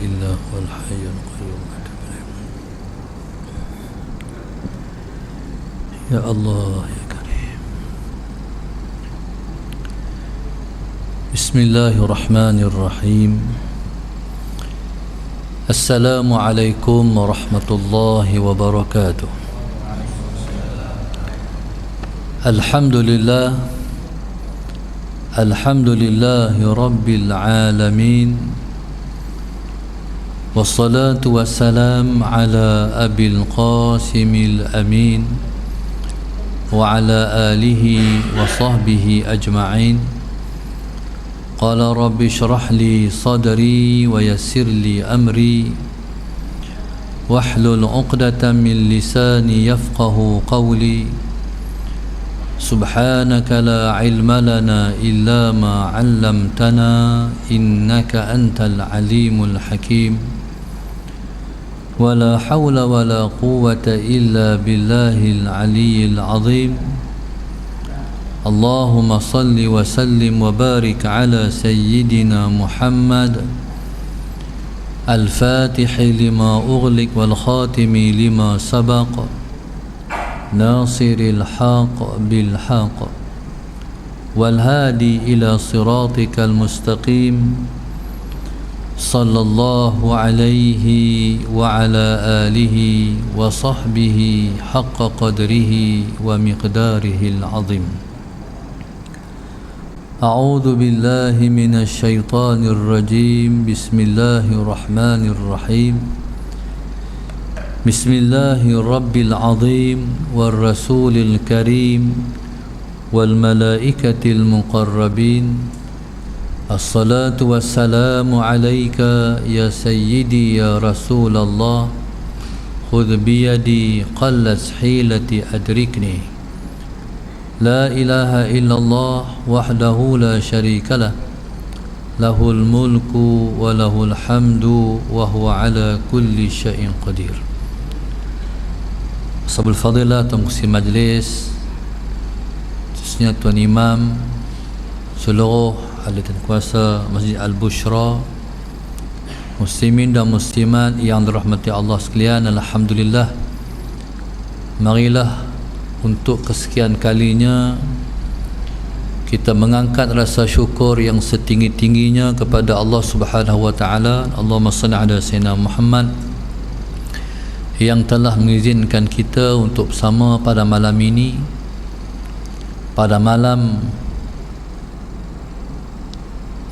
إلا هو الحي القيوم. يا الله يا كريم. بسم الله الرحمن الرحيم. السلام عليكم ورحمة الله وبركاته. الحمد لله الحمد لله رب العالمين، والصلاة والسلام على أبي القاسم الأمين وعلى آله وصحبه أجمعين. قال رب اشرح لي صدري ويسر لي أمري واحلل عقدة من لساني يفقه قولي. سبحانك لا علم لنا إلا ما علمتنا إنك أنت العليم الحكيم. ولا حول ولا قوة إلا بالله العلي العظيم. اللهم صل وسلم وبارك على سيدنا محمد الفاتح لما أغلق والخاتم لما سبق ناصر الحق بالحق والهادي إلى صراطك المستقيم صلى الله عليه وعلى آله وصحبه حق قدره ومقداره العظيم. أعوذ بالله من الشيطان الرجيم. بسم الله الرحمن الرحيم. بسم الله الرب العظيم والرسول الكريم والملائكة المقربين. الصلاة والسلام عليك يا سيدي يا رسول الله. خذ بيدي قلت حيلتي أدركني. لا إله إلا الله وحده لا شريك له، له الملك وله الحمد وهو على كل شيء قدير. Sahabat fadilah, tuan kursi majlis, khususnya tuan imam, seluruh ahli dan kuasa Masjid Al-Bushra, muslimin dan muslimat yang dirahmati Allah sekalian, alhamdulillah, marilah untuk kesekian kalinya kita mengangkat rasa syukur yang setinggi-tingginya kepada Allah Subhanahu wa taala. Allahumma shalli ala sayyidina Muhammad yang telah mengizinkan kita untuk bersama pada malam ini, pada malam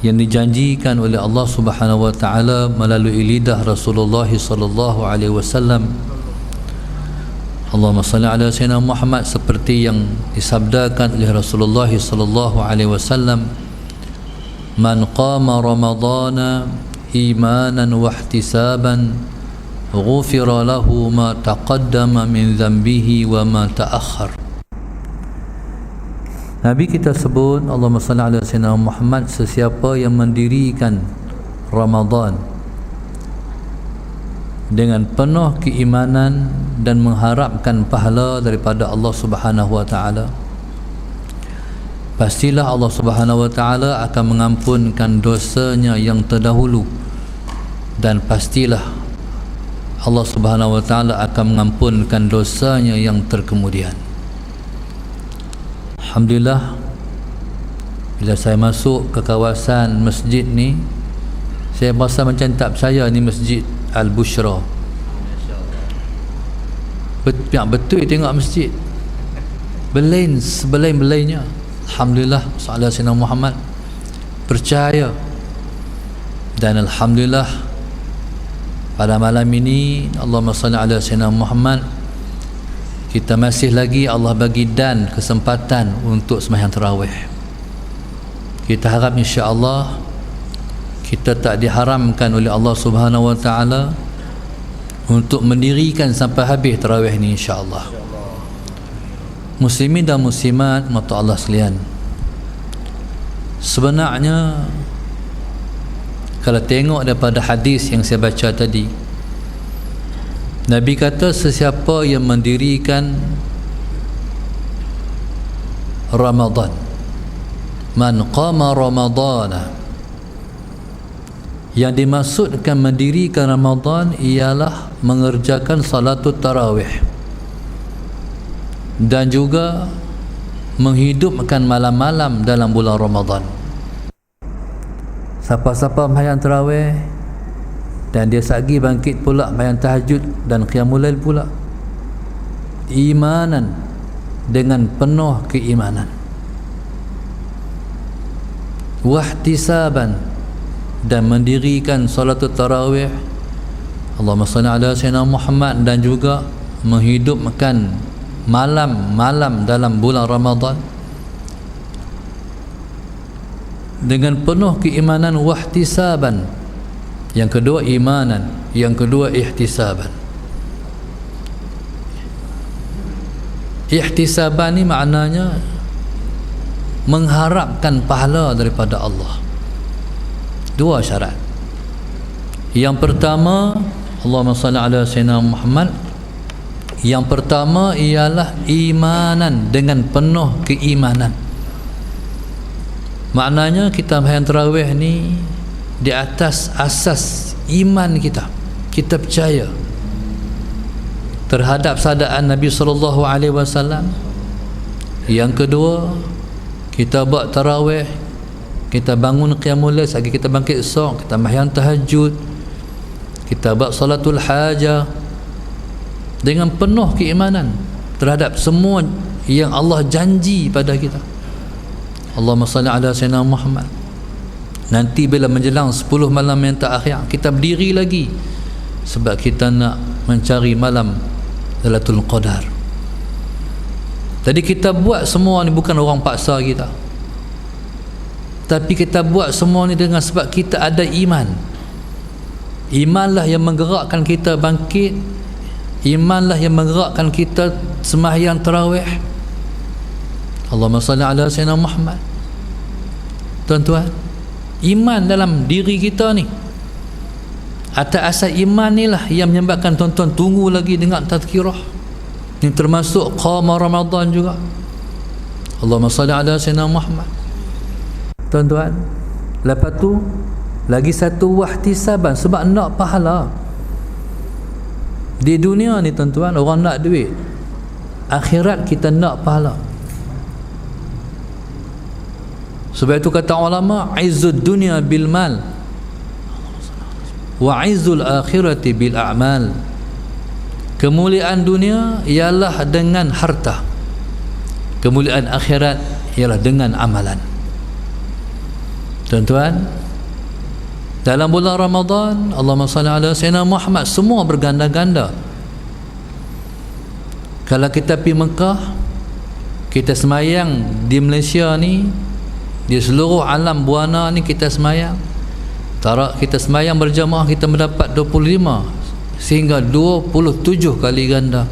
yang dijanjikan oleh Allah Subhanahu wa taala melalui lidah Rasulullah sallallahu alaihi wasallam. Allahumma salli ala sayyidina Muhammad, seperti yang disabdakan oleh Rasulullah sallallahu alaihi wasallam, man qama ramadhana imanan wa ihtisaban ghufira lahu ma taqaddama min dhanbihi wa ma ta'akhkhar. Nabi kita sebut, Allahumma salli ala sayyidina Muhammad, sesiapa yang mendirikan Ramadan dengan penuh keimanan dan mengharapkan pahala daripada Allah Subhanahu wa taala, pastilah Allah Subhanahu wa taala akan mengampunkan dosanya yang terdahulu, dan pastilah Allah Subhanahu wa taala akan mengampunkan dosanya yang terkemudian. Alhamdulillah, bila saya masuk ke kawasan masjid ni, saya rasa macam tak percaya ni Masjid Al-Bushra. Betul tengok masjid, belain sebelain-belainnya. Alhamdulillah, sallallahu alaihi wasallam Muhammad, percaya. Dan alhamdulillah, pada malam ini Allahumma salli ala sayyidina Muhammad, kita masih lagi Allah bagi dan kesempatan untuk sembahyang tarawih. Kita harap insya-Allah kita tak diharamkan oleh Allah Subhanahu wa taala untuk mendirikan sampai habis tarawih ni insya-Allah. Muslimin dan muslimat mata Allah sekalian, sebenarnya kalau tengok daripada hadis yang saya baca tadi, Nabi kata sesiapa yang mendirikan Ramadan, man qama ramadana Yang dimaksudkan mendirikan Ramadan ialah mengerjakan salatul tarawih dan juga menghidupkan malam-malam dalam bulan Ramadan. Siapa-siapa sembahyang tarawih dan dia sagi bangkit pula sembahyang tahajud dan qiyamul lail pula, imanan, dengan penuh keimanan, wahtisaban, dan mendirikan salatul tarawih, Allahumma salli ala sayyidina Muhammad, dan juga menghidupkan malam-malam dalam bulan Ramadan dengan penuh keimanan, wahtisaban. Yang kedua imanan, yang kedua ihtisaban. Ihtisaban ni maknanya mengharapkan pahala daripada Allah. Dua syarat. Yang pertama, Allahumma salli ala sayyidina Muhammad, yang pertama ialah imanan, dengan penuh keimanan. Maknanya kita sembahyang tarawih ni di atas asas iman kita. Kita percaya terhadap sabdaan Nabi SAW. Yang kedua, kita buat tarawih, kita bangun qiyamul lail, lagi kita bangkit esok, kita sembahyang tahajud, kita buat salatul hajah dengan penuh keimanan terhadap semua yang Allah janji pada kita. Allahumma salli ala sayyidina Muhammad. Nanti bila menjelang 10 malam yang terakhir, kita berdiri lagi sebab kita nak mencari malam Lailatul Qadar. Jadi kita buat semua ni bukan orang paksa kita, tapi kita buat semua ni dengan sebab kita ada iman. Imanlah yang menggerakkan kita bangkit, imanlah yang menggerakkan kita sembahyang tarawih. Allahumma salli ala sayyidina Muhammad. Tuan-tuan, iman dalam diri kita ni, atas asas iman ni lah yang menyebabkan tuan-tuan tunggu lagi dengan tazkirah. Ini termasuk qama Ramadan juga. Allahumma salli ala sayyidina Muhammad. Tuan-tuan, lepas tu lagi satu wahtisaban, sebab nak pahala. Di dunia ni tuan-tuan, orang nak duit. Akhirat kita nak pahala. Sebab itu kata ulama, izzud dunya bil mal wa izzul akhirati bil a'mal. Kemuliaan dunia ialah dengan harta, kemuliaan akhirat ialah dengan amalan. Tuan-tuan, dalam bulan Ramadan, Allahumma salli ala sayyidina Muhammad, semua berganda-ganda. Kalau kita pergi Mekah, kita semayang di Malaysia ni, di seluruh alam buana ni kita semayang, kita semayang berjamaah, kita mendapat 25 sehingga 27 kali ganda.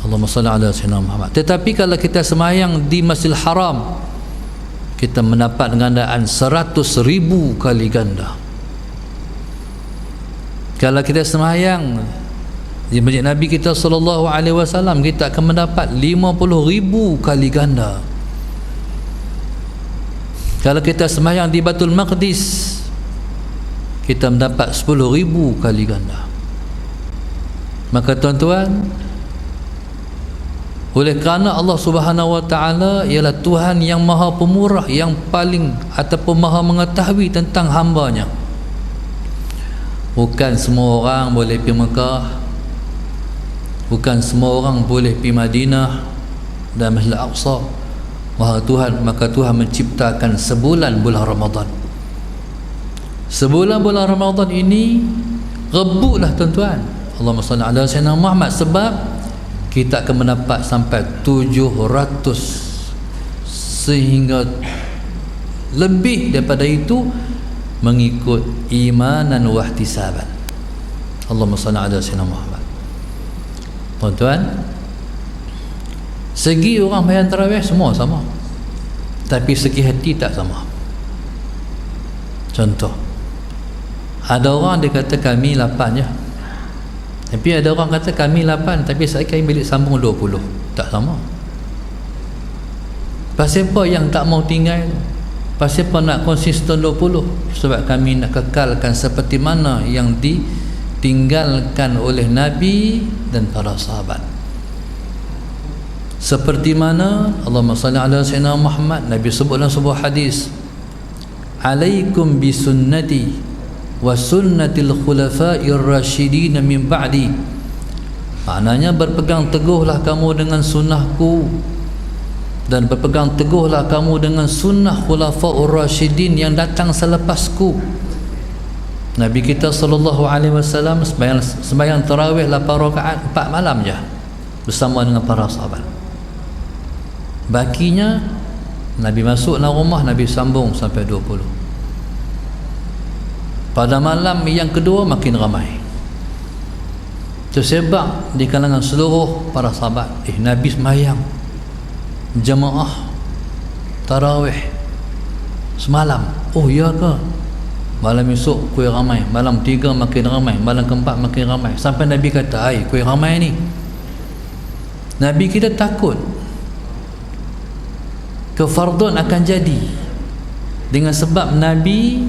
Allahumma salli ala sayyidina Muhammad. Tetapi kalau kita semayang di Masjidil Haram, kita mendapat gandaan 100,000 kali ganda. Kalau kita semayang di Masjid Nabi kita SAW, kita akan mendapat 50,000 kali ganda. Kalau kita sembahyang di Baitul Maqdis, kita mendapat 10,000 kali ganda. Maka tuan-tuan, oleh kerana Allah Subhanahu Wa Taala ialah Tuhan yang Maha Pemurah, yang paling ataupun Maha mengetahui tentang hamba-Nya. Bukan semua orang boleh pergi Mekah, bukan semua orang boleh pergi Madinah dan Masjid Al-Aqsa. Wahai Tuhan, maka Tuhan menciptakan sebulan bulan Ramadan. Sebulan bulan Ramadan ini rebutlah tuan-tuan. Allahumma salli ala sayyidina Muhammad, sebab kita akan mendapat sampai 700 sehingga lebih daripada itu mengikut imanan wahtisaban. Allahumma salli ala sayyidina Muhammad. Tuan-tuan, segi orang sembahyang tarawih semua sama, tapi segi hati tak sama. Contoh, ada orang dia kata kami 8 je, tapi ada orang kata kami 8 tapi saya kami bilik sambung 20. Tak sama. Pasal apa yang tak mau tinggal? Pasal apa nak konsisten 20? Sebab kami nak kekalkan seperti mana yang ditinggalkan oleh Nabi dan para sahabat. Seperti mana Allahumma salli ala sayyidina Muhammad, Nabi sebut dalam sebuah hadis, alaikum bi sunnati wa sunnatil khulafa'ir rasyidin min ba'di. Maknanya berpegang teguhlah kamu dengan sunnahku dan berpegang teguhlah kamu dengan sunnah khulafa'ur rasyidin yang datang selepasku. Nabi kita sallallahu alaihi wasallam sembahyang tarawih 8 rakaat 4 malam je bersama dengan para sahabat. Bakinya Nabi masuk dalam rumah, Nabi sambung sampai 20. Pada malam yang kedua makin ramai, tersebar di kalangan seluruh para sahabat. Nabi sembahyang jemaah tarawih semalam. Oh ya ke? Malam esok kuih ramai, malam 3 makin ramai, malam keempat makin ramai, sampai Nabi kata, "Ai, kuih ramai ni." Nabi kita takut kefardun akan jadi dengan sebab Nabi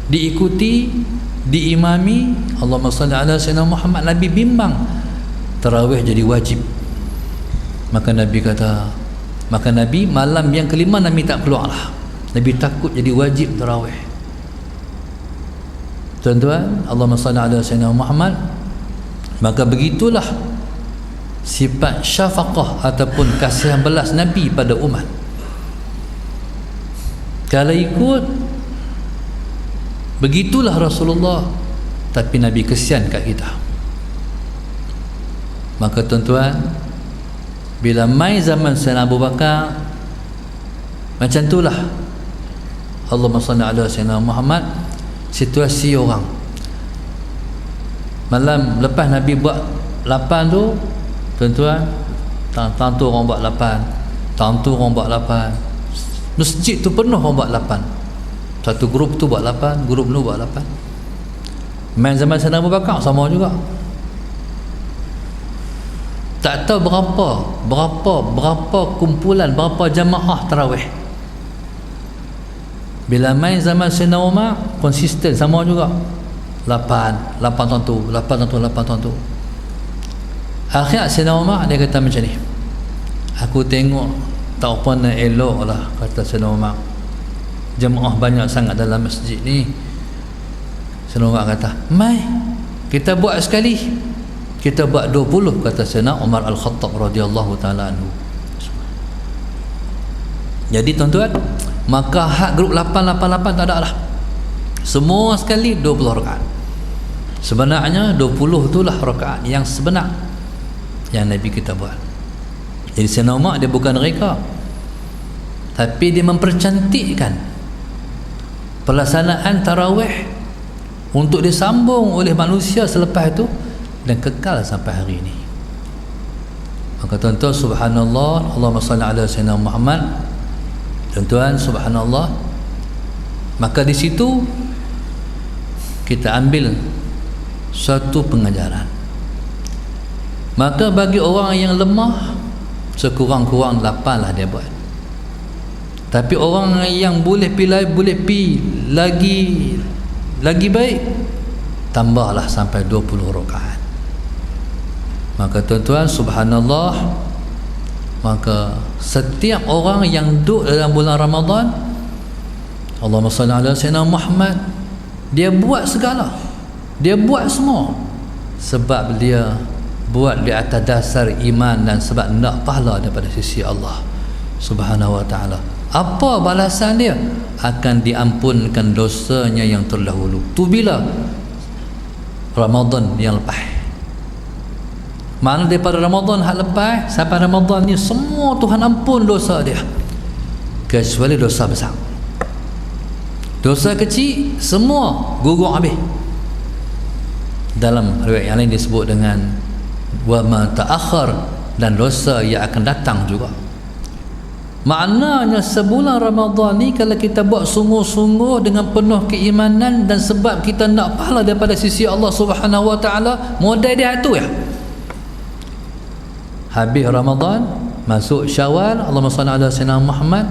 diikuti, diimami. Allahumma salli ala sayyidina Muhammad. Nabi bimbang tarawih jadi wajib. Maka Nabi kata, maka Nabi malam yang kelima Nabi tak keluar lah. Nabi takut jadi wajib tarawih. Tuan-tuan, Allahumma salli ala sayyidina Muhammad. Maka begitulah sifat syafaqah ataupun kasihan belas Nabi pada umat. Kalau ikut begitulah Rasulullah, tapi Nabi kesian kat kita. Maka tuan-tuan, bila mai zaman Sayyidina Abu Bakar, macam itulah Allahumma salli ala sayyidina Muhammad. Situasi orang malam lepas Nabi buat 8 tu, tuan-tuan, tang tu orang buat 8, tang tu orang buat 8, masjid tu penuh orang buat 8. Satu grup tu buat 8, grup tu buat 8. Main zaman Sayyidina Abu Bakar sama juga. Tak tahu berapa kumpulan, berapa jamaah tarawih. Bila main zaman Sayyidina Umar, konsisten sama juga. 8 tentu. Akhir Sayyidina Umar dia kata macam ni, aku tengok tak apa nak elok lah, kata Sayyidina Umar, jemaah banyak sangat dalam masjid ni. Sayyidina Umar kata, mai kita buat sekali, kita buat 20, kata Sayyidina Umar Al-Khattab radhiyallahu taala anhu. Jadi tuan-tuan, maka hak grup 888 tak ada lah, semua sekali 20 rakaat. Sebenarnya 20 itulah rakaat yang sebenar yang Nabi kita buat. Jadi Sayyidina Umar dia bukan reka, tapi dia mempercantikkan pelaksanaan tarawih untuk disambung oleh manusia selepas itu dan kekal sampai hari ini. Maka tuan-tuan, subhanallah, Allahumma salli ala sayyidina Muhammad. Tuan-tuan, subhanallah, maka di situ kita ambil suatu pengajaran. Maka bagi orang yang lemah, sekurang-kurang 8 lah dia buat. Tapi orang yang boleh pi lagi baik, tambahlah sampai 20 rakaat. Maka tuan-tuan, subhanallah, maka setiap orang yang duduk dalam bulan Ramadan, Allahumma salli ala sayyidina Muhammad, dia buat segala, dia buat semua sebab dia buat di atas dasar iman dan sebab nak pahala daripada sisi Allah Subhanahu wa ta'ala. Apa balasan dia? Akan diampunkan dosanya yang terdahulu. Tu bila? Ramadan yang lepas. Mana daripada Ramadan hak lepas sampai Ramadan ni semua Tuhan ampun dosa dia, kecuali dosa besar. Dosa kecil semua gugur habis. Dalam riwayat yang lain disebut dengan wa ma ta'akhir, dan dosa yang akan datang juga. Maknanya sebulan Ramadan ni kalau kita buat sungguh-sungguh dengan penuh keimanan dan sebab kita nak pahala daripada sisi Allah Subhanahu wa ta'ala, modal dia tu ya. Habis Ramadan, masuk Syawal, Allahumma salli ala sayyidina Muhammad,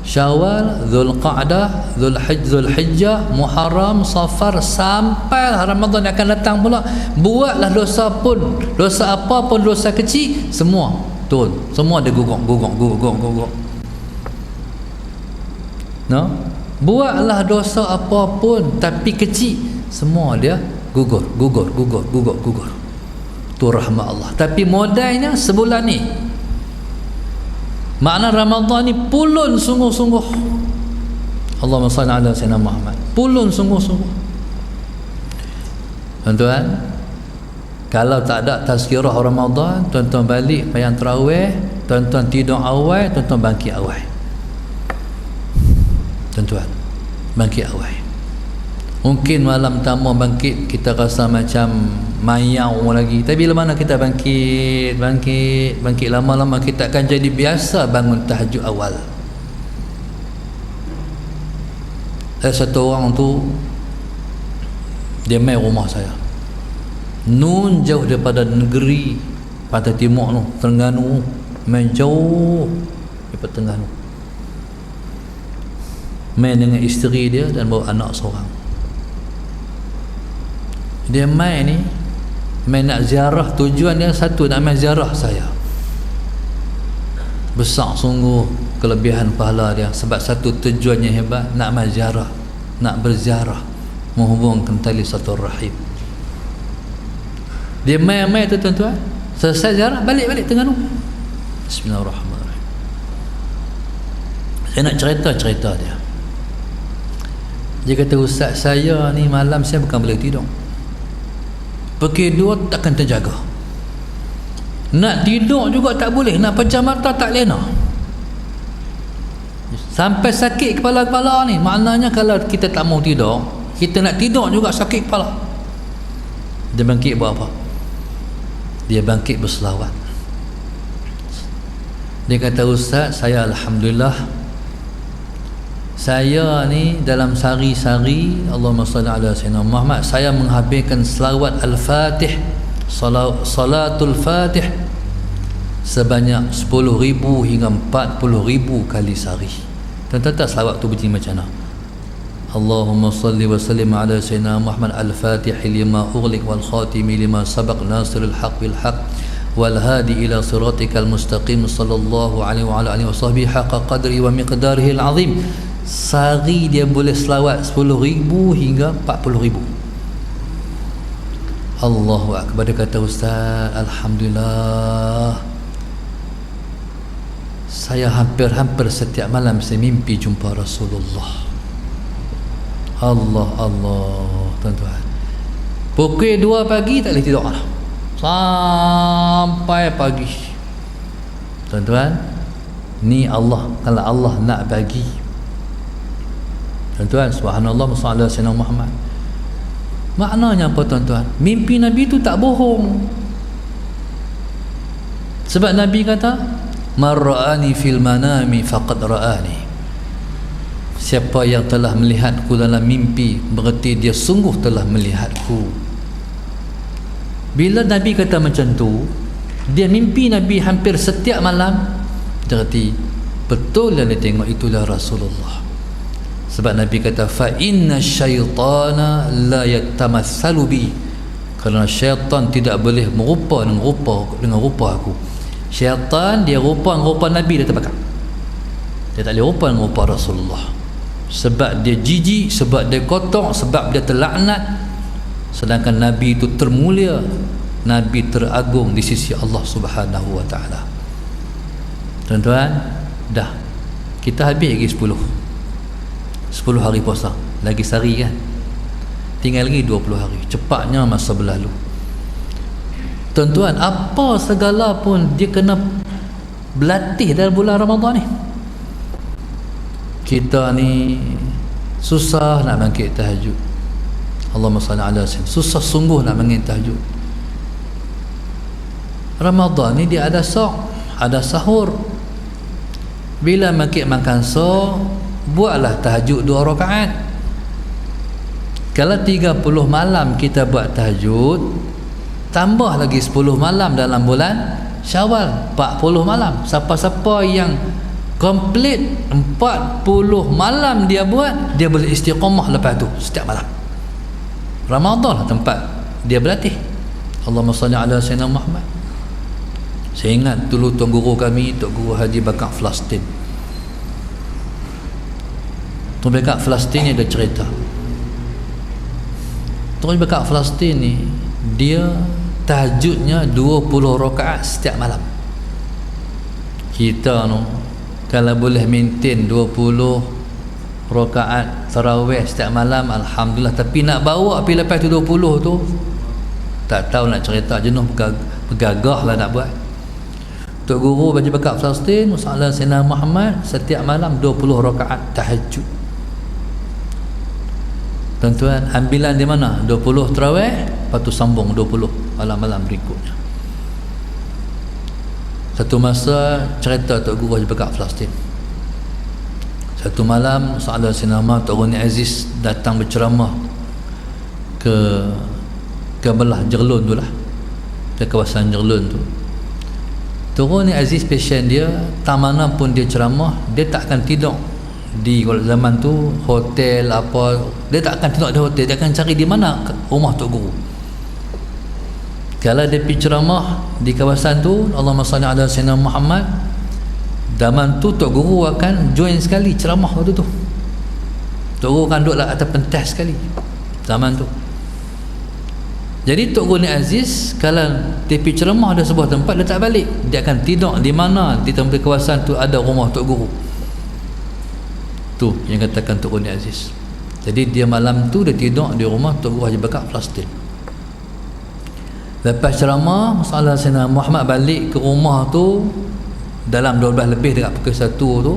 Syawal, Zulqa'dah, Zulhijjah, Muharram, Safar, sampai Ramadan akan datang pula. Buatlah dosa pun, dosa apa pun, dosa kecil, semua turun, semua dia gugur. No? Buatlah dosa apa pun tapi kecil, semua dia gugur. Tu rahmat Allah. Tapi modalnya sebulan ni. Makna Ramadan ni pulun sungguh-sungguh. Allahumma salli ala sayyidina Muhammad. Pulun sungguh-sungguh. Tuan-tuan, kalau tak ada tazkirah Ramadan, tuan-tuan balik payang tarawih, tuan-tuan tidur awal, tuan-tuan bangkit awal. Tuan-tuan, bangkit awal. Mungkin malam pertama bangkit kita rasa macam mayau lagi, tapi bila mana kita bangkit lama-lama kita akan jadi biasa bangun tahajud awal. Ada satu orang tu, dia main rumah saya, nun jauh daripada negeri Pantai Timur tu, Terengganu, main jauh daripada Terengganu, main dengan isteri dia dan bawa anak seorang. Dia main nak ziarah, tujuan dia satu, nak main ziarah saya. Besar sungguh kelebihan pahala dia, sebab satu tujuannya hebat, nak main ziarah, nak berziarah, menghubungkan tali silaturahim. Dia main tu tuan-tuan, selesai ziarah balik Terengganu. Bismillahirrahmanirrahim. Saya nak cerita dia. Dia kata, ustaz, saya ni malam saya bukan boleh tidur, pukul 2 takkan terjaga, nak tidur juga tak boleh, nak pejam mata tak lena, sampai sakit kepala ni. Maknanya kalau kita tak mau tidur, kita nak tidur juga sakit kepala. Dia bangkit buat apa? Dia bangkit berselawat. Dia kata, ustaz, saya alhamdulillah, saya ni dalam sehari-hari, Allahumma salli ala sayyidina Muhammad, saya menghabiskan selawat al-fatih, salatul fatih sebanyak 10,000 hingga 40,000 kali sehari. Tuan-tuan tak selawat tu bunyi macam mana? Allahumma salli wa sallim ala sayyidina Muhammad al-fatih lima ughliq wal khatimi lima sabaq nasirul haq bil haq wal hadi ila siratikal mustaqim sallallahu alaihi wa alihi wasahbihi haqqa qadri wa miqdarihi al-azim. Sehari dia boleh selawat 10,000 hingga 40,000. Allahu akbar. Dia kata, ustaz, alhamdulillah, saya hampir setiap malam saya mimpi jumpa Rasulullah. Allah tuan-tuan, pukul 2 pagi tak boleh tidur lah, sampai pagi. Tuan-tuan, ni Allah, kalau Allah nak bagi, tuan-tuan, subhanallah, sallallahu alaihi wasallam Muhammad. Maknanya apa tuan-tuan? Mimpi Nabi tu tak bohong. Sebab Nabi kata, "Man ra'ani fil manami faqad ra'ani." Siapa yang telah melihatku dalam mimpi, berarti dia sungguh telah melihatku. Bila Nabi kata macam tu, dia mimpi Nabi hampir setiap malam, berarti betul yang dia tengok itulah Rasulullah. Sebab Nabi kata, fa inna syaitana la yatamatsalu bi, kerana syaitan tidak boleh merupa dengan rupa aku. Syaitan dia rupa Nabi, dia terbakar. Dia tak boleh rupa dengan rupa Rasulullah, sebab dia jijik, sebab dia kotor, sebab dia terlaknat. Sedangkan Nabi itu termulia, Nabi teragung di sisi Allah Subhanahu wa taala. Tuan-tuan, dah kita habis lagi 10 hari puasa, lagi sehari kan, tinggal lagi 20 hari. Cepatnya masa berlalu. Tuan-tuan, apa segala pun dia kena berlatih dalam bulan Ramadan ni. Kita ni susah nak bangkit tahajud. Allahumma salli ala sayyidina, susah sungguh nak bangkit tahajud. Ramadan ni dia ada ada sahur. Bila makan sahur, buatlah tahajud 2 rakaat. Kalau 30 malam kita buat tahajud, tambah lagi 10 malam dalam bulan Syawal, 40 malam. Siapa-siapa yang komplit 40 malam dia buat, dia boleh istiqamah lepas tu setiap malam. Ramadan lah tempat dia berlatih. Allahumma salli ala sayyidina Muhammad. Saya ingat dulu tuan guru kami, Tok Guru Haji Bakar Flastin. Tuan Bakar Flastin ni ada cerita. Tuan Bakar Flastin ni dia tahajudnya 20 rakaat setiap malam. Kita no kalau boleh maintain 20 rakaat tarawih setiap malam, alhamdulillah. Tapi nak bawa pergi lepas tu 20 tu tak tahu nak cerita, jenuh bergagah lah nak buat. Tok Guru Haji Bakar Flastin Musa'ala Sayyidina Muhammad setiap malam 20 rakaat tahajud. Tuan-tuan, ambilan di mana? 20 tarawih, lepas tu sambung 20 malam-malam berikutnya. Satu masa cerita Tok Guru Haji Bakar Flastin, satu malam Musa'ala Sayyidina Muhammad, Tok Guru Aziz datang berceramah ke belah Jerlun tu lah, ke kawasan Jerlun tu. Turun ni Aziz passion dia, tak mana pun dia ceramah, dia tak akan tidur di, kalau zaman tu hotel apa, dia tak akan tidur di hotel, dia akan cari di mana rumah Tok Guru. Kalau dia pergi ceramah di kawasan tu, Allahumma salli ala sayyidina Muhammad, zaman tu Tok Guru akan join sekali ceramah waktu tu. Tok Guru akan duduk atas pentas sekali zaman tu. Jadi Tok Guru ni Aziz, kalau dia pergi ceramah ada sebuah tempat, dia tak balik, dia akan tidur di mana di tempat kawasan tu ada rumah Tok Guru. Tu yang katakan Tok Guru ni Aziz. Jadi dia malam tu dia tidur di rumah Tok Guru Haji Bakar Flastin. Lepas ceramah masalah Sayyidina Muhammad balik ke rumah tu dalam 12 lebih dekat pukul 1 tu.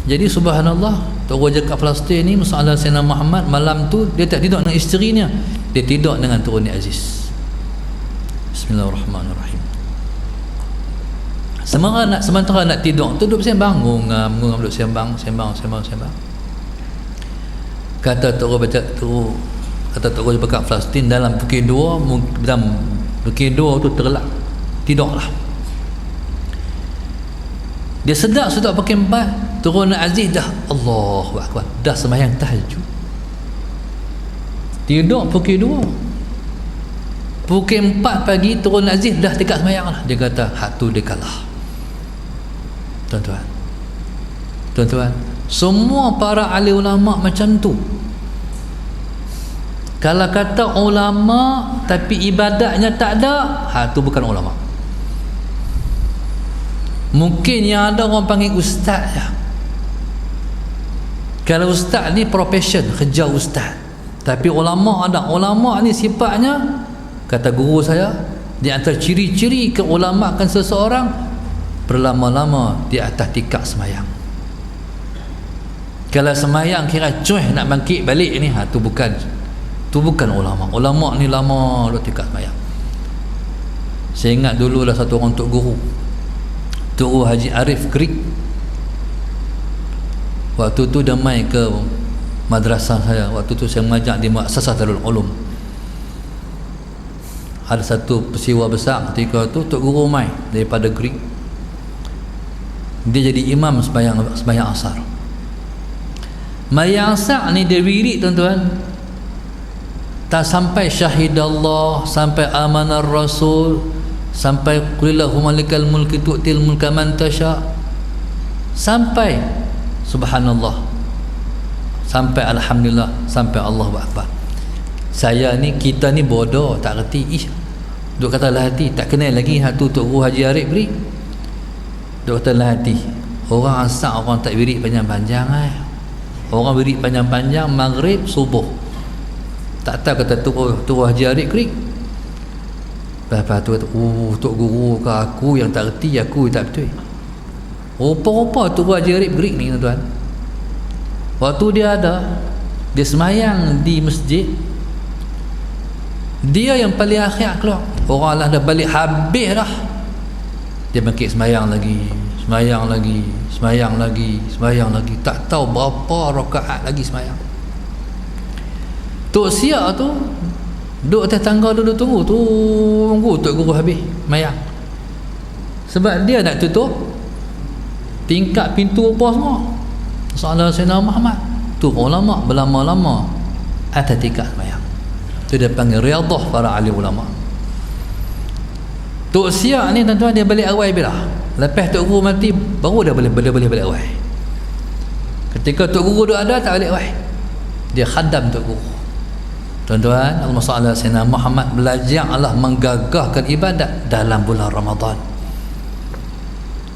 Jadi subhanallah, Tok Guru Haji Bakar Flastin ni masalah Sayyidina Muhammad malam tu dia tak tidur dengan isterinya, dia tidur dengan Tok Guru ni Aziz. Bismillahirrahmanirrahim. Sementara nak tidur tu duduk sembang, ngam duduk sembang. Kata Tok Guru Bakar Flastin, dalam pukul 2 tu terlelap tidurlah. Dia sedar sudah pukul 4 Tok Guru Aziz dah Allahu Akbar, dah sembahyang tahajud. Tidur pukul 2, pukul 4 pagi Tok Guru Aziz dah dekat sembahyang lah. Dia kata hak tu dia kalah. Tuan-tuan, semua para ahli ulama macam tu. Kalau kata ulama tapi ibadatnya tak ada, tu bukan ulama. Mungkin yang ada orang panggil ustaz je. Kalau ustaz ni profession, kerja ustaz. Tapi ulama ada, ulama ni sifatnya, kata guru saya, di antara ciri-ciri keulamakan seseorang berlama-lama di atas tikar semayang. Kalau semayang kira cuih nak bangkit balik ni, tu bukan ulama. Ulama ni lama duduk tikar semayang. Saya ingat dulu lah satu orang Tok Guru Haji Arif Krik. Waktu tu dia mai ke madrasah saya. Waktu tu saya mengajar di Muassasah Darul Ulum. Ada satu peristiwa besar ketika tu, Tok Guru mai daripada Krik. Dia jadi imam sembahyang asar. Sembahyang asar ni dia wirid, tuan-tuan, tak sampai syahidallah, sampai amanar rasul, sampai qulillahumma malikal mulki tu'til mulka man tasha, sampai subhanallah, sampai alhamdulillah, sampai Allahu akbar. Kita ni bodoh, tak reti. Duk kata lah hati, tak kenal lagi hatu Tok Guru Haji Arif beri. Duk kata lah hati, orang asar orang tak wirid panjang-panjang. Orang wirid panjang-panjang maghrib subuh. Tak tahu kata Tok Guru Haji Arif Krik. Lepas tu kata, Tok Guru ke aku yang tak reti, aku tak betul. Rupa-rupa Tok Guru Haji Arif Krik ni, tuan-tuan, waktu dia semayang di masjid, dia yang paling akhir keluar. Orang lah dah balik habis dah, dia bangkit semayang lagi. Tak tahu berapa rakaat lagi semayang. Tok Siak tu duduk atas tangga, duduk tunggu Tok Guru habis semayang. Sebab dia nak tutup tingkat pintu apa semua soalan Sayyidina Muhammad tu ulama berlama-lama atas tingkat sembahyang tu dia panggil riyadhah para ahli ulama. Tok Siak ni tuan-tuan dia balik awal bila lepas Tok Guru mati baru dia boleh balik awal. Ketika Tok Guru ada tak balik awal, dia khadam Tok Guru. Tuan-tuan, Allahumma salli ala sayyidina Muhammad, belajarlah menggagahkan ibadat dalam bulan Ramadan.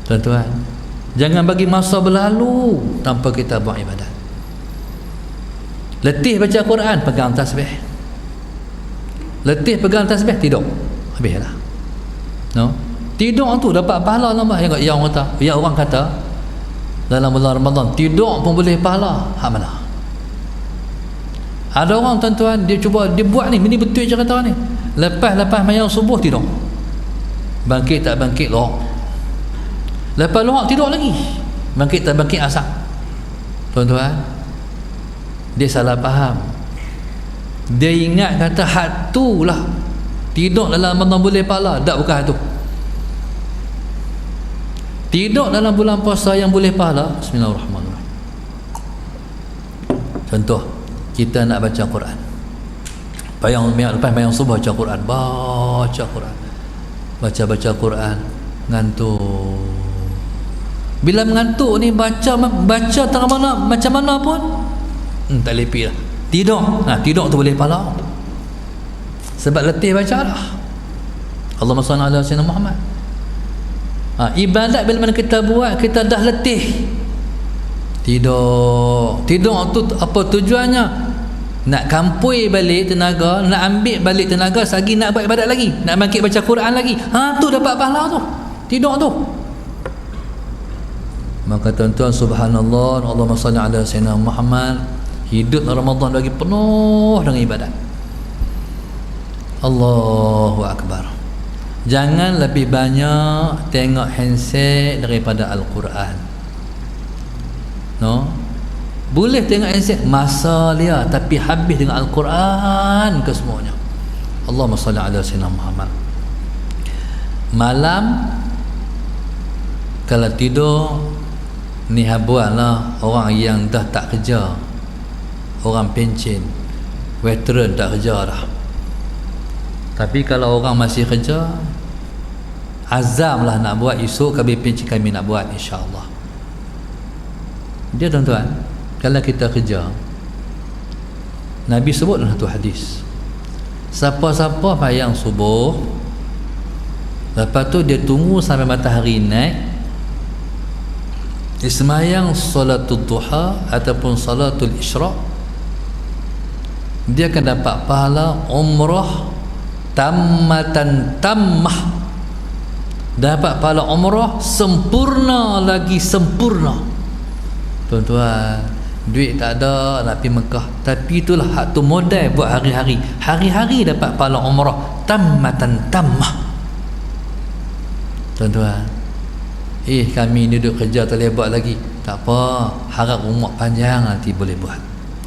Tuan-tuan, jangan bagi masa berlalu tanpa kita buat ibadat. Letih baca Quran, pegang tasbih. Letih pegang tasbih, tidur. Habislah. No? Tidur tu dapat pahala lama. Yang orang kata dalam bulan Ramadan tidur pun boleh pahala. Hak mana? Ada orang tuan-tuan dia cuba dia buat ni, ini betul cerita ni. Lepas mayang subuh tidur. Bangkit tak bangkit lorak. Lepas lorak tidur lagi. Bangkit tak bangkit asar. Tuan-tuan, dia salah faham. Dia ingat kata hak tu lah tidur dalam Ramadan boleh pahala. Tak, bukan hak tu. Tidur dalam bulan puasa yang boleh pahala. Bismillahirrahmanirrahim. Contoh, kita nak baca Quran. Lepas mayang subuh baca Quran. Baca Quran. Ngantuk. Bila mengantuk ni baca tengah mana macam mana pun tak lepi lah. Tidur. Tidur tu boleh pahala. Sebab letih baca lah. Allahumma salli ala sayyidina Muhammad. Ibadat bila mana kita buat kita dah letih. Tidur tu apa tujuannya? Nak kampui balik tenaga, nak ambil balik tenaga lagi nak buat ibadat lagi, nak bangkit baca Quran lagi. Tu dapat pahala tu. Tidur tu. Maka tuan-tuan, subhanallah, Allahumma salli ala sayyidina Muhammad, hidup Ramadan lagi penuh dengan ibadat. Allahu akbar. Jangan lebih banyak tengok handset daripada Al-Quran. No? Boleh tengok handset masa dia, tapi habis dengan Al-Quran ke semuanya. Allahumma salli ala sayyidina Muhammad. Malam kalau tidur ni habuanlah orang yang dah tak kerja, orang pencen, veteran tak kerja dah. Tapi kalau orang masih kerja, azamlah nak buat esok kami pencen kami nak buat insya-Allah. Dia tuan-tuan, kalau kita kerja, Nabi sebut dalam satu hadis, siapa-siapa mayang subuh, lepas tu dia tunggu sampai matahari naik, dia semayang salatul duha ataupun salatul isyraq, dia akan dapat pahala umrah tammatan tammah. Dapat pahala umrah sempurna lagi sempurna. Tuan-tuan, duit tak ada nak pergi Mekah, tapi itulah hak tu modal buat hari-hari. Hari-hari dapat pahala umrah tammatan tammah. Tuan-tuan, kami ni duduk kerja tak boleh buat lagi. Tak apa, harap umur panjang nanti boleh buat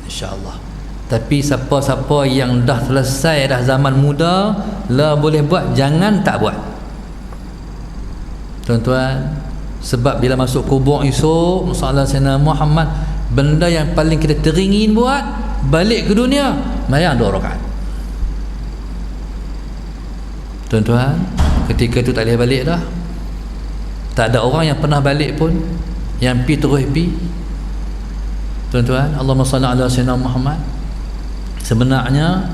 insya-Allah. Tapi siapa-siapa yang dah selesai dah zaman muda lah boleh buat, jangan tak buat. Tuan-tuan, sebab bila masuk kubur esok, masalah Sayyidina Muhammad, benda yang paling kita teringin buat balik ke dunia, mayang 2 rakaat. Tuan-tuan, ketika tu tak boleh balik dah. Tak ada orang yang pernah balik pun, yang pi terus pi. Tuan-tuan, Allahumma salli ala sayyidina Muhammad. Sebenarnya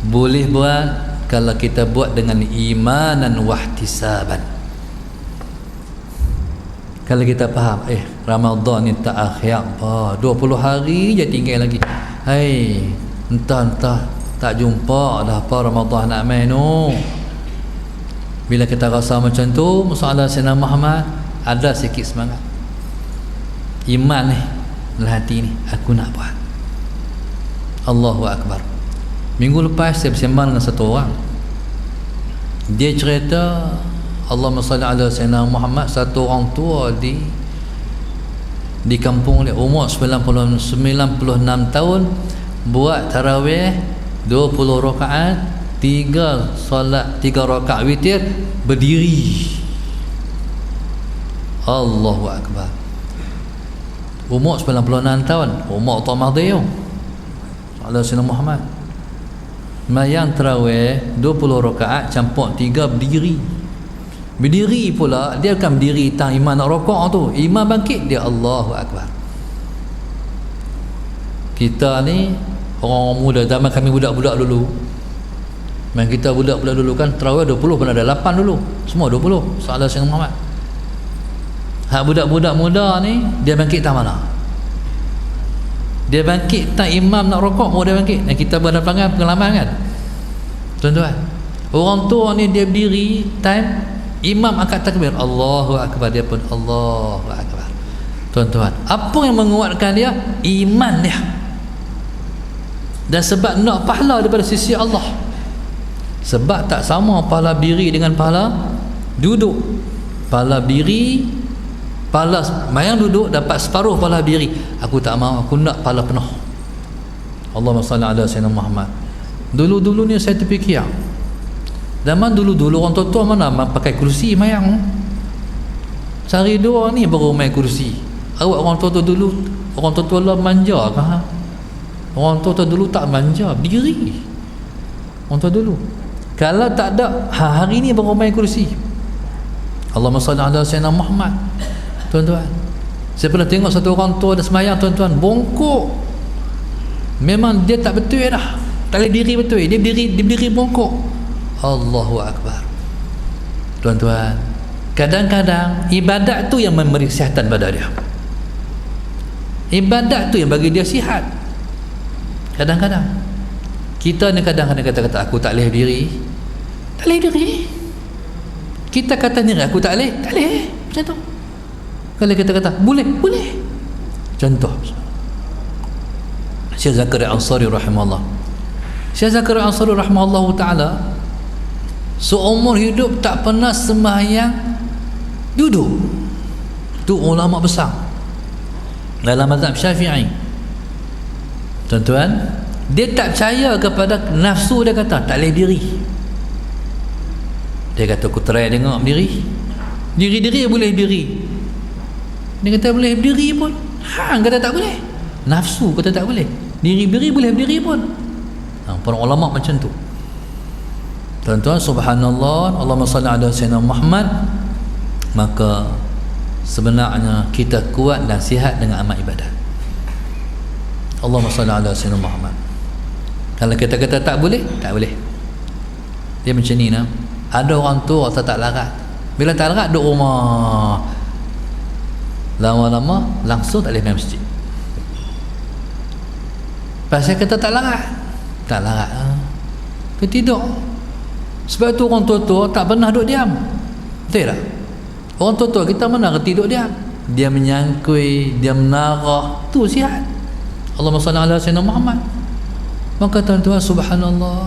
boleh buat kalau kita buat dengan imanan wahtisaban. Kalau kita faham, Ramadan ni tak akhir apa, 20 hari je tinggal lagi. Entah tak jumpa dah apa Ramadan nak main tu. Bila kita rasa macam tu, masalah Sayyidina Muhammad, ada sikit semangat. Iman ni dalam hati ni, aku nak buat. Allahu Akbar. Minggu lepas saya bersembang dengan satu orang. Dia cerita, Allahumma salli ala sayyidina Muhammad, satu orang tua di kampung dia, umur 96 tahun, buat tarawih 20 rakaat, 3 rakaat witir berdiri. Allahu Akbar. Umur 96 tahun, umur tak madhi Allah Sayyidina Muhammad. Mayang tarawih 20 rakaat campur 3 berdiri. Berdiri pula, dia bukan berdiri tang imam nak rokok tu. Imam bangkit, dia Allahu Akbar. Kita ni orang muda, zaman kami budak-budak dulu. Main kita budak-budak dulu kan tarawih 20 pun ada 8 dulu. Semua 20. Salah Sayyidina Muhammad. Hak budak-budak muda ni dia bangkit tang mana? Dia bangkit tak imam nak rokok mau dia bangkit. Dan kita berada pengalaman kan, tuan-tuan. Orang tua ni dia berdiri time imam angkat takbir, Allahu Akbar, dia pun Allahu Akbar. Tuan-tuan, apa yang menguatkan dia? Iman dia. Dan sebab nak pahala daripada sisi Allah. Sebab tak sama pahala berdiri dengan pahala duduk. Pahala berdiri, pahala mayang duduk dapat separuh pahala berdiri. Aku tak mau, aku nak pahala penuh. Allahumma salli ala Sayyidina Muhammad. Dulu-dulu ni saya terfikir, zaman dulu-dulu orang tua-tua mana pakai kursi mayang. Sehari dua ni baru main kursi. Awak orang tua-tua dulu, orang tua-tua lah manja kah? Orang tua-tua dulu tak manja, berdiri. Orang tua dulu. Kalau tak ada, hari ni baru main kursi. Allahumma salli ala Sayyidina Muhammad. Tuan-tuan, saya pernah tengok satu orang tua ada semayang, tuan-tuan, bongkok. Memang dia tak betul dah, tak boleh diri betul. Dia berdiri bongkok. Allahu Akbar. Tuan-tuan, kadang-kadang ibadat tu yang memberi kesihatan pada dia. Ibadat tu yang bagi dia sihat. Kadang-kadang kita ni kadang-kadang kata-kata aku tak boleh diri. Tak boleh diri. Kita kata ni aku tak boleh. Tak boleh. Macam tu. Kalau kita kata boleh. Boleh. Contoh, Syekh Zakaria Ansari rahimahullah. Syekh Zakaria Ansari rahimahullah ta'ala seumur hidup tak pernah sembahyang duduk. Tu ulama besar dalam mazhab Syafi'i. Tuan-tuan, dia tak percaya kepada nafsu. Dia kata tak boleh diri. Dia kata aku try tengok diri. Diri-diri boleh diri. Dia kata boleh berdiri pun. Hang kata tak boleh. Nafsu kata tak boleh. Diri-diri boleh berdiri pun. Para ulama macam tu. Tuan-tuan, subhanallah, Allahumma salli ala Sayyidina Muhammad. Maka sebenarnya kita kuat dan sihat dengan amal ibadat. Allahumma salli ala Sayyidina Muhammad. Kalau kita kata tak boleh, tak boleh. Dia macam ni nah. Ada orang tua tak larat. Bila tak larat duduk rumah, lama-lama langsung tak boleh main masjid. Pasal kata tak larat. Tak larat. Dia tidur. Sebab tu orang tua-tua tak pernah duduk diam. Betul tak? Orang tua-tua kita mana reti duduk diam. Dia menyangkui, dia menarah. Tu sihat. Allahumma salli ala Sayyidina Muhammad. Maka tuan-tuan, subhanallah,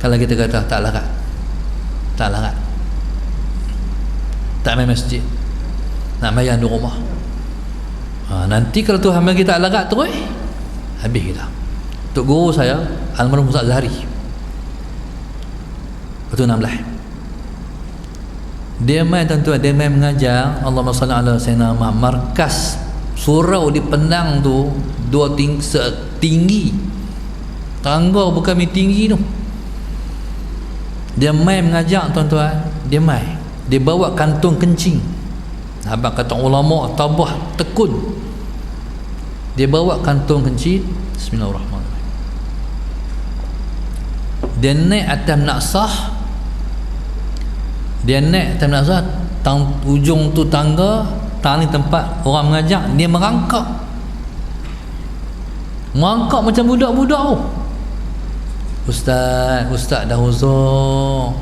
kalau kita kata tak larat, tak larat, tak main masjid, nak mayang di rumah, nanti kalau Tuhan bagi tak larat terus, habis kita. Tok guru saya almarhum Ustaz Zahari, betul 16, dia main, tuan-tuan, dia main mengajar Allahumma salli ala Sayyidina Muhammad. Markas surau di Penang tu setinggi tangga, bukan tinggi tu. Dia main mengajar, tuan-tuan. Dia main, dia bawa kantung kencing. Abang kata ulama tabah tekun. Dia bawa kantung kencing. Bismillahirrahmanirrahim. Dia naik atas naksah. Dia naik atas naksah, ujung tu tangga, tang ni tempat orang mengajar. Dia merangkak macam budak-budak tu. Ustaz dah uzur.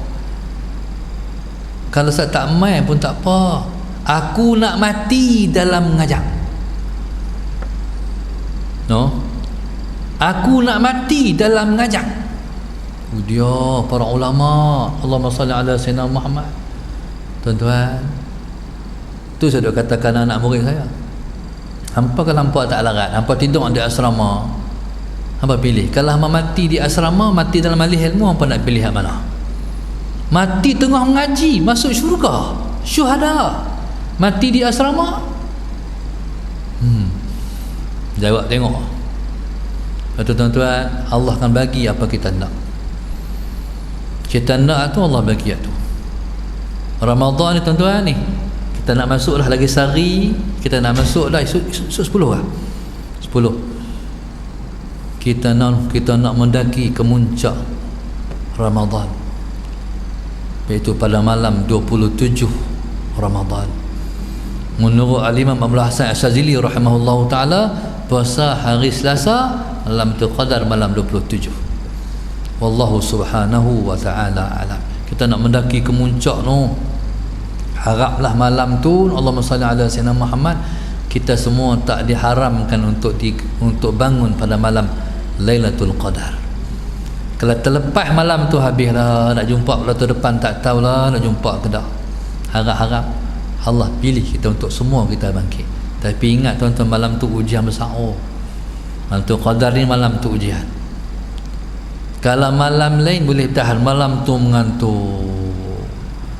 Kalau Ustaz tak main pun tak apa. Aku nak mati dalam mengajar. No? Aku nak mati dalam mengajar. Dia para ulama. Allahumma salli ala Sayyidina Muhammad. Tuan-tuan, tu saya dah katakan anak murid saya. Hampa kalau hampa tak larat, hampa tidur di asrama, hampa pilih. Kalau hampa mati di asrama, mati dalam ahli ilmu, hampa nak pilih yang mana? Mati tengah mengaji, masuk syurga, syuhada. Mati di asrama? Jawab tengok. Lepas tu tuan-tuan, Allah akan bagi apa kita nak. Kita nak tu Allah bagi tu. Ramadan ni tuan-tuan ni, kita nak masuk dah lagi sehari, kita nak masuk dah esok 10 lah. 10. Kita nak mendaki ke muncak Ramadan, iaitu pada malam 27 Ramadan. Menurut Al-Imam Abdul Hasan Asyazili rahimahullahu ta'ala, puasa hari Selasa malam tu qadar malam 27. Wallahu subhanahu wa ta'ala alam. Kita nak mendaki ke muncak tu, haraplah malam tu Allahumma salli ala sayyidina Muhammad, kita semua tak diharamkan untuk bangun pada malam Lailatul Qadar. Kalau terlepas malam tu, habislah, nak jumpa pula tu depan tak tahulah nak jumpa ke tak. Harap-harap Allah pilih kita untuk semua kita bangkit. Tapi ingat tuan-tuan, malam tu ujian besar. Malam tu Qadar ni, malam tu ujian. Kalau malam lain boleh tahan, malam tu mengantuk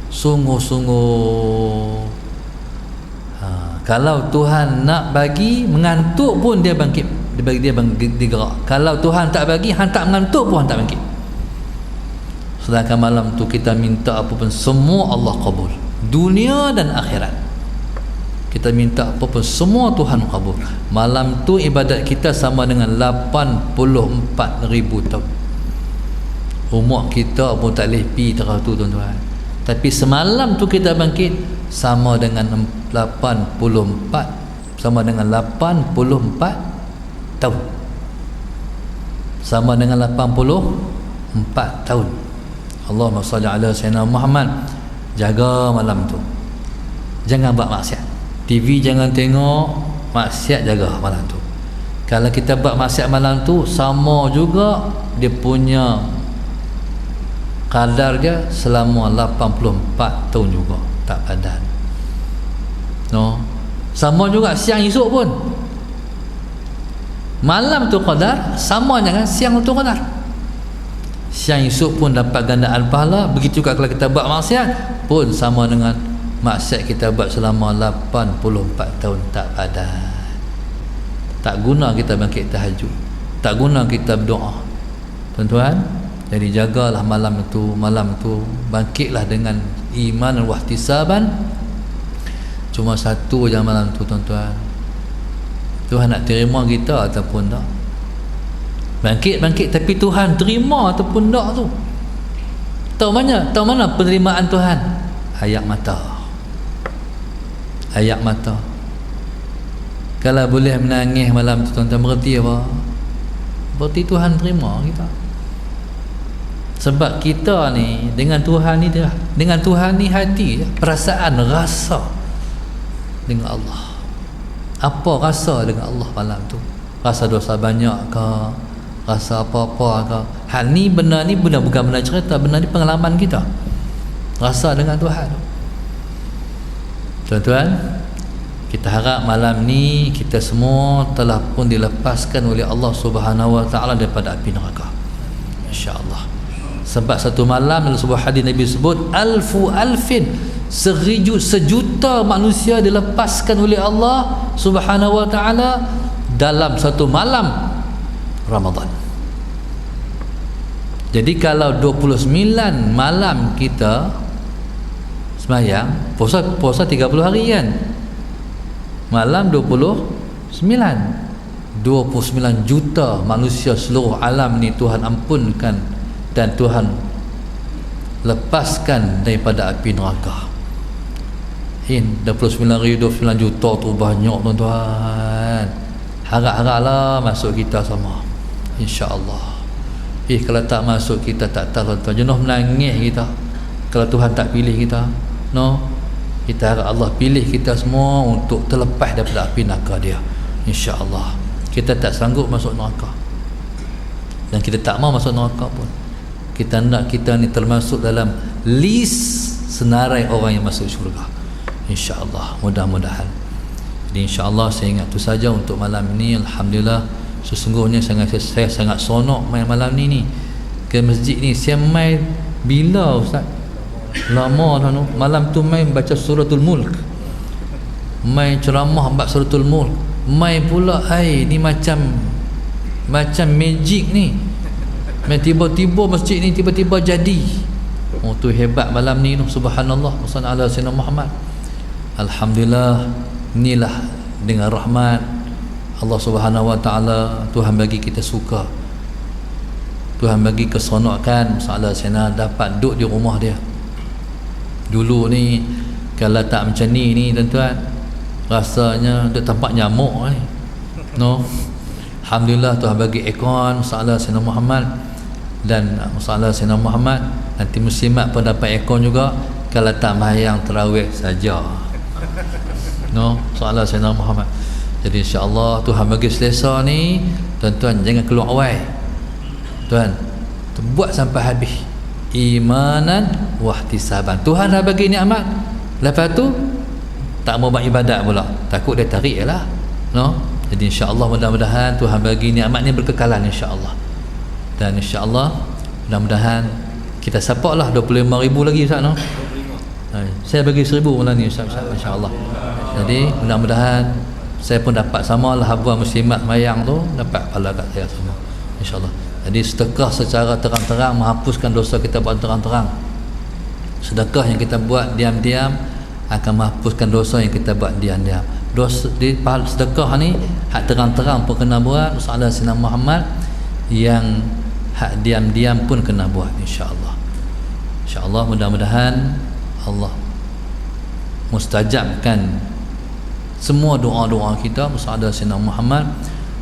sungguh-sungguh. Kalau Tuhan nak bagi mengantuk pun dia bangkit, dia gerak. Kalau Tuhan tak bagi, hang tak mengantuk pun hang tak bangkit. Sedangkan malam tu kita minta apa pun semua Allah kabul, dunia dan akhirat. Kita minta apa pun semua Tuhan kabul. Malam tu ibadat kita sama dengan 84,000 tahun. Umur kita pun tak boleh pi terah tu tuan-tuan. Tapi semalam tu kita bangkit sama dengan 84 tahun. Sama dengan 84 tahun. Allahumma salli ala sayyidina Muhammad. Jaga malam tu, jangan buat maksiat. TV jangan tengok, maksiat jaga malam tu. Kalau kita buat maksiat malam tu, sama juga dia punya kadar dia selama 84 tahun juga, tak padan. No, sama juga siang esok pun. Malam tu qadar sama dengan siang tu qadar. Siang esok pun dapat gandaan pahala. Begitu juga kalau kita buat maksiat pun sama dengan maksiat kita buat selama 84 tahun, tak padan. Tak guna kita bangkit tahajud, tak guna kita berdoa tuan-tuan. Jadi jagalah malam tu bangkitlah dengan iman dan wahtisaban. Cuma satu je malam tu tuan-tuan, Tuhan nak terima kita ataupun tak. Bangkit tapi Tuhan terima ataupun tak tu. Tahu mana penerimaan Tuhan? Ayat mata. Kalau boleh menangis malam tu tuan-tuan, berarti apa? Berarti Tuhan terima kita. Sebab kita ni dengan Tuhan ni hati, perasaan, rasa dengan Allah. Apa rasa dengan Allah malam tu? Rasa dosa banyak ke? Rasa apa-apa ke? Hal ni, benda ni bukan benda cerita, benda ni pengalaman kita. Rasa dengan Tuhan. Tuan-tuan, kita harap malam ni kita semua telah pun dilepaskan oleh Allah Subhanahu wa taala daripada api neraka, insya-Allah. Sebab satu malam dalam sebuah hadis Nabi sebut alfin, sejuta manusia dilepaskan oleh Allah Subhanahu wa taala dalam satu malam Ramadan. Jadi kalau 29 malam kita sembahyang, puasa 30 hari kan, malam 29 juta manusia seluruh alam ni Tuhan ampunkan dan Tuhan lepaskan daripada api neraka. 29 juta tu banyak tuan-tuan. Harap-haraplah masuk kita sama, insya-Allah. Kalau tak masuk kita tak tahu tuan-tuan, jenuh menangis kita kalau Tuhan tak pilih kita. No, kita harap Allah pilih kita semua untuk terlepas daripada api neraka dia, insya-Allah. Kita tak sanggup masuk neraka dan kita tak mau masuk neraka pun. Kita nak kita ni termasuk dalam list senarai orang yang masuk syurga, insya-Allah. Mudah-mudahan. Jadi insya-Allah saya ingat tu saja untuk malam ini. Alhamdulillah, sesungguhnya saya sangat sonok main malam ni ke masjid ni. Saya main bila ustaz? Lama dah. Malam tu main baca suratul Mulk. mai ceramah bab suratul mulk, mai pula ni macam magic ni, mai tiba-tiba masjid ni tiba-tiba jadi. Tu hebat malam ni tu, subhanallah. Wassallallahu ala sayyidina Muhammad. Alhamdulillah, inilah dengan rahmat Allah Subhanahu wa taala, Tuhan bagi kita suka, Tuhan bagi keseronokan masalah saya dapat duduk di rumah dia. Dulu ni kalau tak macam ni tuan-tuan, rasanya duduk tempat nyamuk ni. No. Alhamdulillah Tuhan bagi aircon masalah Sayyidina Muhammad, dan masalah Sayyidina Muhammad nanti muslimat pun dapat aircon juga kalau tak sembahyang tarawih saja. No, masalah Sayyidina Muhammad. Jadi insya-Allah Tuhan bagi selesa ni, tuan-tuan jangan keluar awal. Tuan, buat sampai habis. Imanan wahtisaban. Tuhan dah bagi nikmat, lepas tu tak mau buat ibadat pula, takut dia tarik lah. No. Jadi insya-Allah mudah-mudahan Tuhan bagi nikmat ni berkekalan insya-Allah. Dan insya-Allah mudah-mudahan kita support lah 25,000 lagi Ustaz, no? Saya bagi 1,000 malam ni Ustaz, insya-Allah. Jadi mudah-mudahan saya pun dapat samalah habuan muslimat mayang tu, dapat pahala kat saya semua insya-Allah. Jadi sedekah secara terang-terang menghapuskan dosa kita buat terang-terang. Sedekah yang kita buat diam-diam akan menghapuskan dosa yang kita buat diam-diam. Dosa di sedekah ni hak terang-terang pun kena buat, masalah Sayyidina Muhammad yang hak diam-diam pun kena buat insya-Allah. Insya-Allah mudah-mudahan Allah mustajabkan semua doa-doa kita masalah Sayyidina Muhammad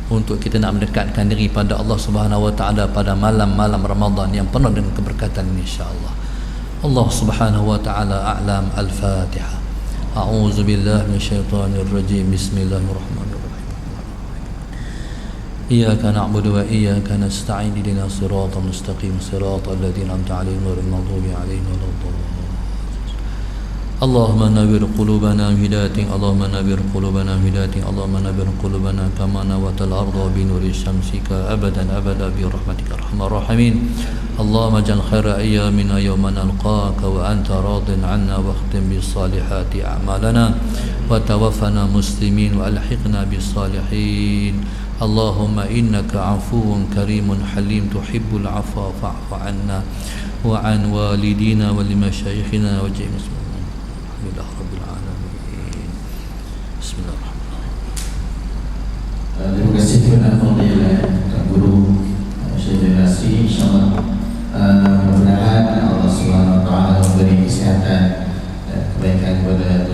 untuk kita nak mendekatkan diri pada Allah Subhanahu wa taala pada malam-malam Ramadan yang penuh dengan keberkatan ini insya-Allah. Allah Subhanahu wa taala a'lam. Al-Fatihah. A'udzu billahi minasyaitonir rajim. Bismillahirrahmanirrahim. Iyyaka na'budu wa iyyaka nasta'in. Ihdinas siratal mustaqim, siratal ladzina an'amta 'alaihim ghairil maghdubi 'alaihim waladdallin. اللهم نور قلوبنا بهدايتك، اللهم نور قلوبنا بهدايتك، اللهم نور قلوبنا كما نورت الأرض بنور شمسك أبدا أبدا برحمتك أرحم الراحمين. اللهم اجعل خير أيامنا يوم نلقاك وأنت راض عنا، واختم بالصالحات أعمالنا وتوفنا مسلمين وألحقنا بالصالحين. اللهم إنك عفو كريم حليم تحب العفو فاعف عنا وعن والدينا ولمشايخنا وجميع المسلمين. Rabbil alamin. Bismillahirrahmanirrahim. Terima kasih kepada Fadilah Tuan Guru Syekh Nasri. InsyaAllah mudah-mudahan Allah Subhanahu wa taala memberi kesihatan dan kebaikan kepada